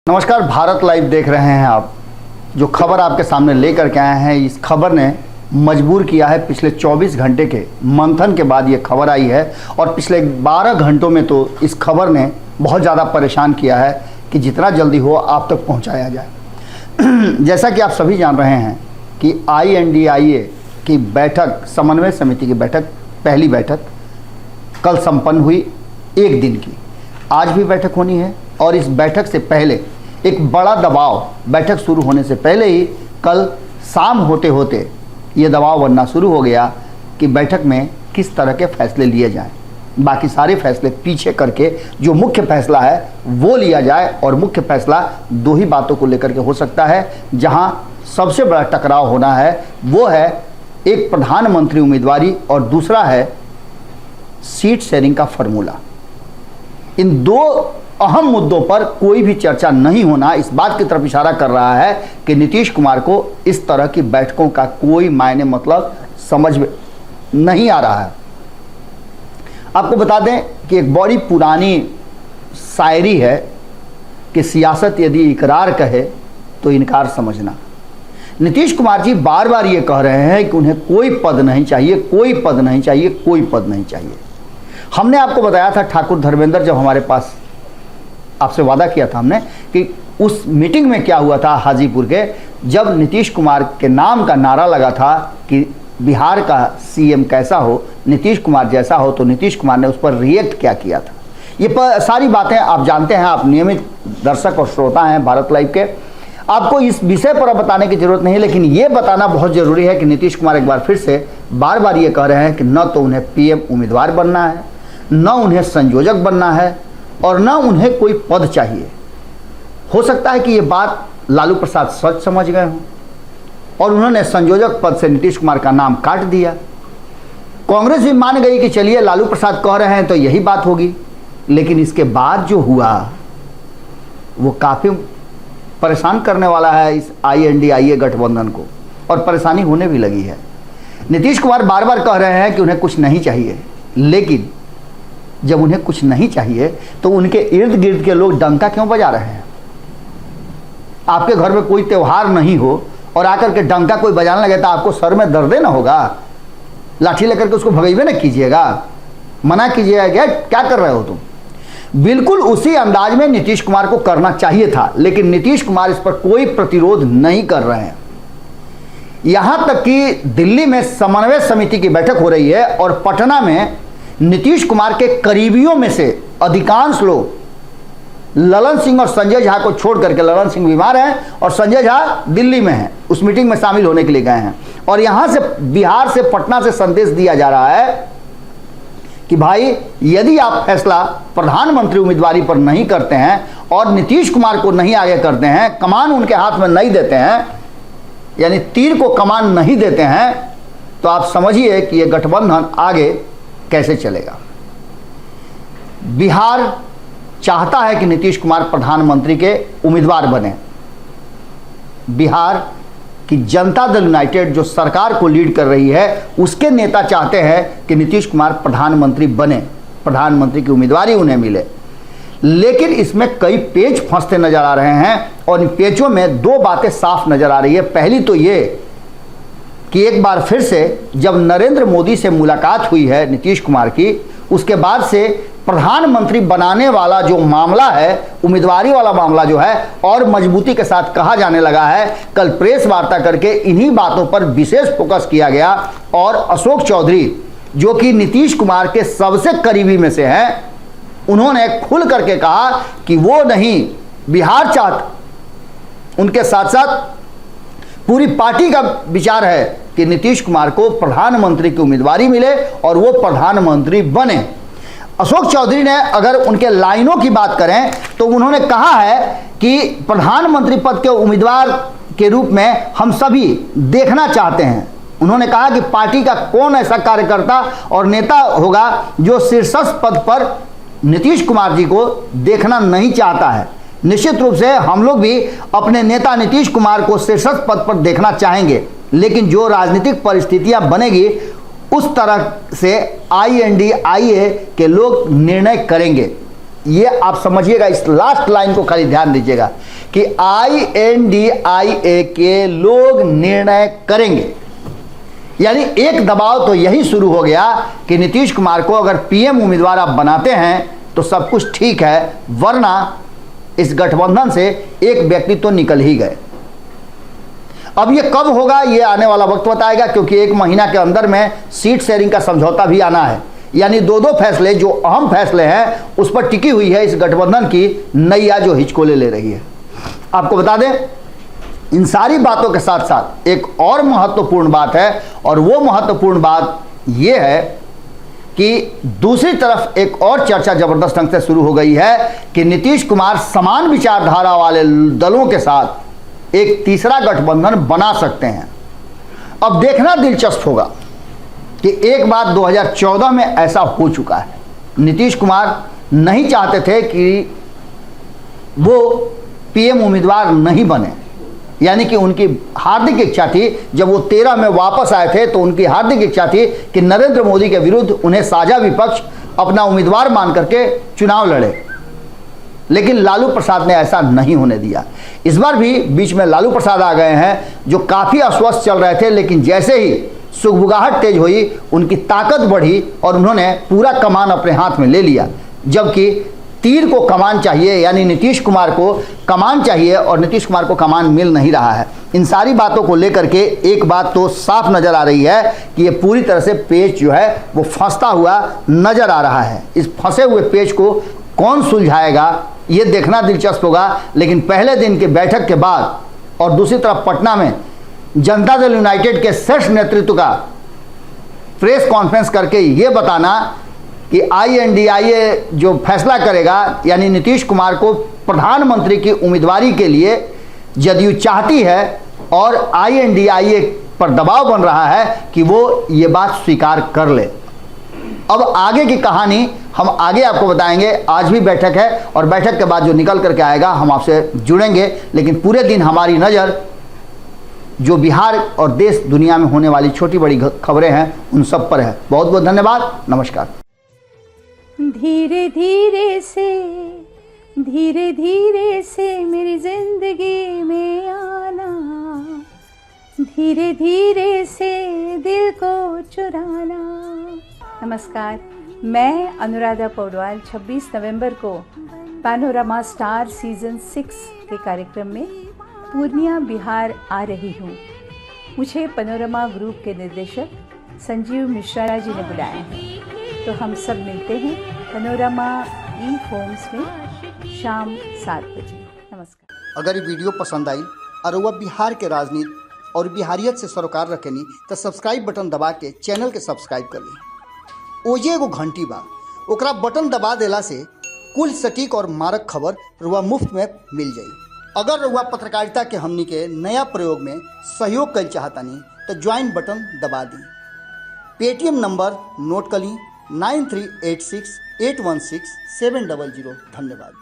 नमस्कार, भारत लाइव देख रहे हैं आप। जो खबर आपके सामने लेकर के आए हैं, इस खबर ने मजबूर किया है। पिछले 24 घंटे के मंथन के बाद ये खबर आई है और पिछले 12 घंटों में तो इस खबर ने बहुत ज़्यादा परेशान किया है कि जितना जल्दी हो आप तक पहुंचाया जाए। जैसा कि आप सभी जान रहे हैं कि INDIA की बैठक, समन्वय समिति की बैठक, पहली बैठक कल संपन्न हुई, एक दिन की। आज भी बैठक होनी है और इस बैठक से पहले एक बड़ा दबाव, बैठक शुरू होने से पहले ही कल शाम होते होते ये दबाव बनना शुरू हो गया कि बैठक में किस तरह के फैसले लिए जाएं। बाकी सारे फैसले पीछे करके जो मुख्य फैसला है वो लिया जाए, और मुख्य फैसला दो ही बातों को लेकर के हो सकता है। जहां सबसे बड़ा टकराव होना है वो है एक प्रधानमंत्री उम्मीदवारी और दूसरा है सीट शेयरिंग का फॉर्मूला। इन दो अहम मुद्दों पर कोई भी चर्चा नहीं होना इस बात की तरफ इशारा कर रहा है कि नीतीश कुमार को इस तरह की बैठकों का कोई मायने मतलब समझ में नहीं आ रहा है। आपको बता दें कि एक बड़ी पुरानी शायरी है कि सियासत यदि इकरार कहे तो इनकार समझना। नीतीश कुमार जी बार बार ये कह रहे हैं कि उन्हें कोई पद नहीं चाहिए, कोई पद नहीं चाहिए, कोई पद नहीं चाहिए। हमने आपको बताया था, ठाकुर धर्मेंद्र जब हमारे पास, आपसे वादा किया था हमने कि उस मीटिंग में क्या हुआ था हाजीपुर के, जब नीतीश कुमार के नाम का नारा लगा था कि बिहार का CM कैसा हो, नीतीश कुमार जैसा हो, तो नीतीश कुमार ने उस पर रिएक्ट क्या किया था। ये सारी बातें आप जानते हैं, आप नियमित दर्शक और श्रोता हैं भारत लाइव के। आपको इस विषय पर बताने की जरूरत नहीं है, लेकिन ये बताना बहुत जरूरी है कि नीतीश कुमार एक बार फिर से बार बार ये कह रहे हैं कि न तो उन्हें PM उम्मीदवार बनना है, न उन्हें संयोजक बनना है, और न उन्हें कोई पद चाहिए। हो सकता है कि ये बात लालू प्रसाद सच समझ गए हों और उन्होंने संयोजक पद से नीतीश कुमार का नाम काट दिया। कांग्रेस भी मान गई कि चलिए लालू प्रसाद कह रहे हैं तो यही बात होगी, लेकिन इसके बाद जो हुआ वो काफ़ी परेशान करने वाला है इस INDIA गठबंधन को, और परेशानी होने भी लगी है। नीतीश कुमार बार बार कह रहे हैं कि उन्हें कुछ नहीं चाहिए, लेकिन जब उन्हें कुछ नहीं चाहिए तो उनके इर्द गिर्द के लोग डंका क्यों बजा रहे हैं? आपके घर में कोई त्यौहार नहीं हो और आकर के डंका कोई बजाने लगे तो आपको सर में दर्द ना होगा? लाठी लेकर के उसको भगाइए ना कीजिएगा, मना कीजिएगा, क्या कर रहे हो तुम? बिल्कुल उसी अंदाज में नीतीश कुमार को करना चाहिए था, लेकिन नीतीश कुमार इस पर कोई प्रतिरोध नहीं कर रहे हैं। यहां तक कि दिल्ली में समन्वय समिति की बैठक हो रही है और पटना में नीतीश कुमार के करीबियों में से अधिकांश लोग, ललन सिंह और संजय झा को छोड़ करके, ललन सिंह बीमार हैं और संजय झा दिल्ली में हैं, उस मीटिंग में शामिल होने के लिए गए हैं। और यहां से बिहार से, पटना से संदेश दिया जा रहा है कि भाई यदि आप फैसला प्रधानमंत्री उम्मीदवारी पर नहीं करते हैं और नीतीश कुमार को नहीं आगे करते हैं, कमान उनके हाथ में नहीं देते हैं, यानी तीर को कमान नहीं देते हैं, तो आप समझिए कि यह गठबंधन आगे कैसे चलेगा। बिहार चाहता है कि नीतीश कुमार प्रधानमंत्री के उम्मीदवार बने। बिहार की जनता दल यूनाइटेड जो सरकार को लीड कर रही है, उसके नेता चाहते हैं कि नीतीश कुमार प्रधानमंत्री बने, प्रधानमंत्री की उम्मीदवारी उन्हें मिले। लेकिन इसमें कई पेच फंसते नजर आ रहे हैं और इन पेचों में दो बातें साफ नजर आ रही है। पहली तो ये कि एक बार फिर से जब नरेंद्र मोदी से मुलाकात हुई है नीतीश कुमार की, उसके बाद से प्रधानमंत्री बनाने वाला जो मामला है, उम्मीदवारी वाला मामला जो है, और मजबूती के साथ कहा जाने लगा है। कल प्रेस वार्ता करके इन्हीं बातों पर विशेष फोकस किया गया और अशोक चौधरी, जो कि नीतीश कुमार के सबसे करीबी में से हैं, उन्होंने खुल करके कहा कि वो नहीं बिहार चाहता, उनके साथ साथ पूरी पार्टी का विचार है कि नीतीश कुमार को प्रधानमंत्री की उम्मीदवारी मिले और वो प्रधानमंत्री बने। अशोक चौधरी ने अगर उनके लाइनों की बात करें तो उन्होंने कहा है कि प्रधानमंत्री पद के उम्मीदवार के रूप में हम सभी देखना चाहते हैं। उन्होंने कहा कि पार्टी का कौन ऐसा कार्यकर्ता और नेता होगा जो शीर्षस्थ पद पर नीतीश कुमार जी को देखना नहीं चाहता है। निश्चित रूप से हम लोग भी अपने नेता नीतीश कुमार को शीर्षस्थ पद पर देखना चाहेंगे, लेकिन जो राजनीतिक परिस्थितियां बनेगी उस तरह से INDIA के लोग निर्णय करेंगे। ये आप समझिएगा, इस लास्ट लाइन को खाली ध्यान दीजिएगा कि INDIA के लोग निर्णय करेंगे। यानी एक दबाव तो यही शुरू हो गया कि नीतीश कुमार को अगर PM उम्मीदवार आप बनाते हैं तो सब कुछ ठीक है, वरना इस गठबंधन से एक व्यक्ति तो निकल ही गए। अब ये कब होगा ये आने वाला वक्त बताएगा, क्योंकि 1 महीना के अंदर में सीट शेयरिंग का समझौता भी आना है। यानी 2-2 फैसले जो अहम फैसले हैं उस पर टिकी हुई है इस गठबंधन की नैया जो हिचकोले ले रही है। आपको बता दें, इन सारी बातों के साथ साथ एक और महत्वपूर्ण बात है, और वो महत्वपूर्ण बात ये है कि दूसरी तरफ एक और चर्चा जबरदस्त ढंग से शुरू हो गई है कि नीतीश कुमार समान विचारधारा वाले दलों के साथ एक तीसरा गठबंधन बना सकते हैं। अब देखना दिलचस्प होगा कि एक बात 2014 में ऐसा हो चुका है। नीतीश कुमार नहीं चाहते थे कि वो PM उम्मीदवार नहीं बने, यानी कि उनकी हार्दिक इच्छा थी, जब वो 13 में वापस आए थे तो उनकी हार्दिक इच्छा थी कि नरेंद्र मोदी के विरुद्ध उन्हें साझा विपक्ष अपना उम्मीदवार मान करके चुनाव लड़े। लेकिन लालू प्रसाद ने ऐसा नहीं होने दिया। इस बार भी बीच में लालू प्रसाद आ गए हैं, जो काफ़ी अस्वस्थ चल रहे थे, लेकिन जैसे ही सुगबुगाहट तेज हुई उनकी ताकत बढ़ी और उन्होंने पूरा कमान अपने हाथ में ले लिया। जबकि तीर को कमान चाहिए, यानी नीतीश कुमार को कमान चाहिए, और नीतीश कुमार को कमान मिल नहीं रहा है। इन सारी बातों को लेकर के एक बात तो साफ नज़र आ रही है कि ये पूरी तरह से पेच जो है वो फंसता हुआ नज़र आ रहा है। इस फंसे हुए पेच को कौन सुलझाएगा ये देखना दिलचस्प होगा। लेकिन पहले दिन की बैठक के बाद और दूसरी तरफ पटना में जनता दल यूनाइटेड के शीर्ष नेतृत्व का प्रेस कॉन्फ्रेंस करके ये बताना कि INDIA जो फैसला करेगा, यानी नीतीश कुमार को प्रधानमंत्री की उम्मीदवारी के लिए जदयू चाहती है, और INDIA पर दबाव बन रहा है कि वो ये बात स्वीकार कर ले। अब आगे की कहानी हम आगे आपको बताएंगे। आज भी बैठक है और बैठक के बाद जो निकल करके आएगा हम आपसे जुड़ेंगे। लेकिन पूरे दिन हमारी नज़र जो बिहार और देश दुनिया में होने वाली छोटी बड़ी खबरें हैं उन सब पर है। बहुत बहुत धन्यवाद, नमस्कार। धीरे धीरे से मेरी जिंदगी में आना, धीरे धीरे से दिल को चुराना। नमस्कार, मैं अनुराधा पौडवाल 26 नवंबर को पैनोरमा स्टार सीजन 6 के कार्यक्रम में पूर्णिया बिहार आ रही हूँ। मुझे पैनोरमा ग्रुप के निर्देशक संजीव मिश्रा जी ने बुलाया है, तो हम सब मिलते हैं पैनोरमा ई होम्स में शाम 7 बजे। नमस्कार। अगर ये वीडियो पसंद आई और वह बिहार के राजनीति और बिहारियत से सरोकार रखेनी तो सब्सक्राइब बटन दबा के चैनल के सब्सक्राइब कर ली। ओजे एगो घंटी बा, ओकरा बटन दबा देला से कुल सटीक और मारक खबर रुआ मुफ्त में मिल जाई। अगर रुआ पत्रकारिता के हमनी के नया प्रयोग में सहयोग कर चाहतानी तो ज्वाइन बटन दबा दी। पेटीएम नंबर नोट कर ली 9386816700। धन्यवाद।